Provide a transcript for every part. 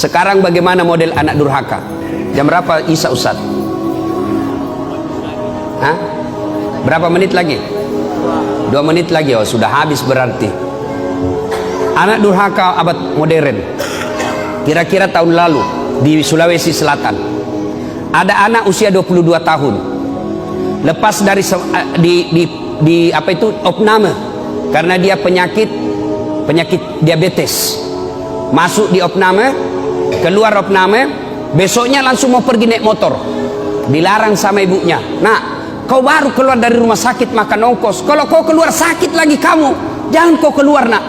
Sekarang bagaimana model anak durhaka? Jam berapa Isya Ustaz? Hah? Berapa menit lagi? 2 menit lagi. Oh, sudah habis berarti. Anak durhaka abad modern. Kira-kira tahun lalu di Sulawesi Selatan ada anak usia 22 tahun. Lepas dari di apa itu opname karena dia penyakit diabetes. Masuk di opname, keluar opname, besoknya langsung mau pergi naik motor. Dilarang sama ibunya. Nah, kau baru keluar dari rumah sakit makan ongkos. Kalau kau keluar sakit lagi kamu, jangan kau keluar nak.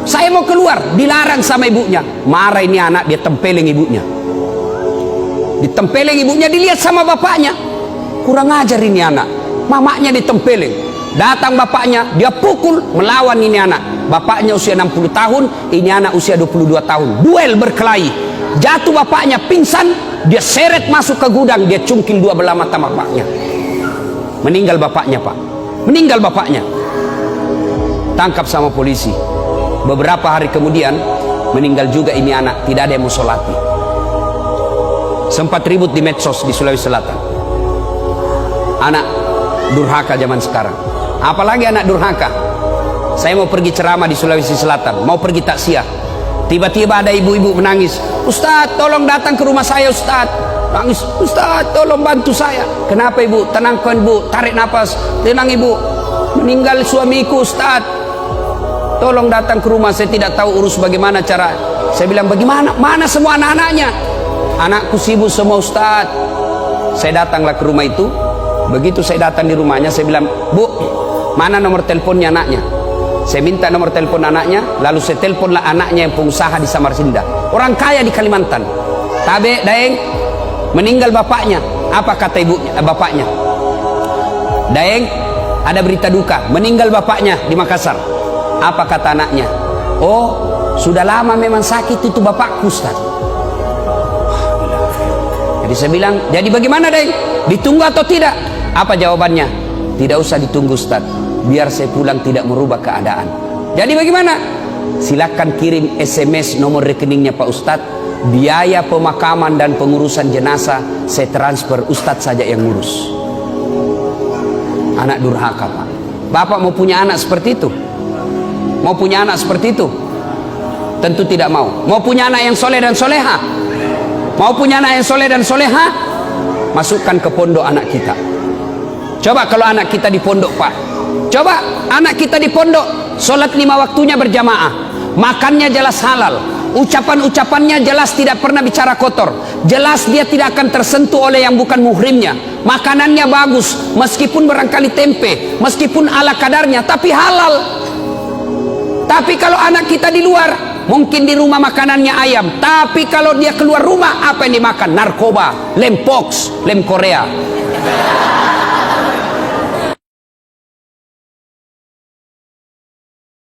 Saya mau keluar, dilarang sama ibunya. Marah ini anak, dia tempeleng ibunya. Ditempeleng ibunya, dilihat sama bapaknya. Kurang ajar ini anak. Mamanya ditempeleng. Datang bapaknya, dia pukul, melawan ini anak. Bapaknya usia 60 tahun, ini anak usia 22 tahun. Duel berkelahi. Jatuh bapaknya, pingsan, dia seret masuk ke gudang, dia cungkil 2 belah mata bapaknya. Meninggal bapaknya, Pak. Meninggal bapaknya. Tangkap sama polisi. Beberapa hari kemudian meninggal juga ini anak, tidak ada yang mau sholati. Sempat ribut di medsos di Sulawesi Selatan. Anak durhaka zaman sekarang. Apalagi anak durhaka. Saya mau pergi ceramah di Sulawesi Selatan, mau pergi takziah. Tiba-tiba ada ibu-ibu menangis. Ustaz, tolong datang ke rumah saya, Ustaz. Nangis, Ustaz, tolong bantu saya. Kenapa ibu? Tenangkan ibu, tarik nafas. Tenang ibu, meninggal suamiku, Ustaz. Tolong datang ke rumah, saya tidak tahu urus bagaimana cara. Saya bilang, bagaimana? Mana semua anak-anaknya? Anakku sibuk semua, Ustaz. Saya datanglah ke rumah itu. Begitu saya datang di rumahnya, saya bilang, Bu, mana nomor teleponnya anaknya? Saya minta nomor telepon anaknya, lalu saya teleponlah anaknya yang pengusaha di Samarinda, orang kaya di Kalimantan. Tabe, Daeng, meninggal bapaknya. Apa kata bapaknya? Daeng, ada berita duka, meninggal bapaknya di Makassar. Apa kata anaknya? Oh, sudah lama memang sakit itu bapakku, Ustaz. Jadi saya bilang, jadi bagaimana Daeng? Ditunggu atau tidak? Apa jawabannya? Tidak usah ditunggu, Ustaz. Biar saya pulang tidak merubah keadaan. Jadi bagaimana? Silakan kirim SMS nomor rekeningnya Pak Ustadz. Biaya pemakaman dan pengurusan jenazah saya transfer, Ustadz saja yang ngurus. Anak durhaka, Pak. Bapak mau punya anak seperti itu? Mau punya anak seperti itu? Tentu tidak mau. Mau punya anak yang soleh dan soleha? Mau punya anak yang soleh dan soleha? Masukkan ke pondok anak kita. Coba kalau anak kita di pondok, Pak. Coba anak kita di pondok, sholat 5 waktunya berjamaah, makannya jelas halal, ucapan-ucapannya jelas tidak pernah bicara kotor, jelas dia tidak akan tersentuh oleh yang bukan muhrimnya, makanannya bagus, meskipun barangkali tempe, meskipun ala kadarnya, tapi halal. Tapi kalau anak kita di luar, mungkin di rumah makanannya ayam, tapi kalau dia keluar rumah, apa yang dimakan? Narkoba, lem pox, lem Korea.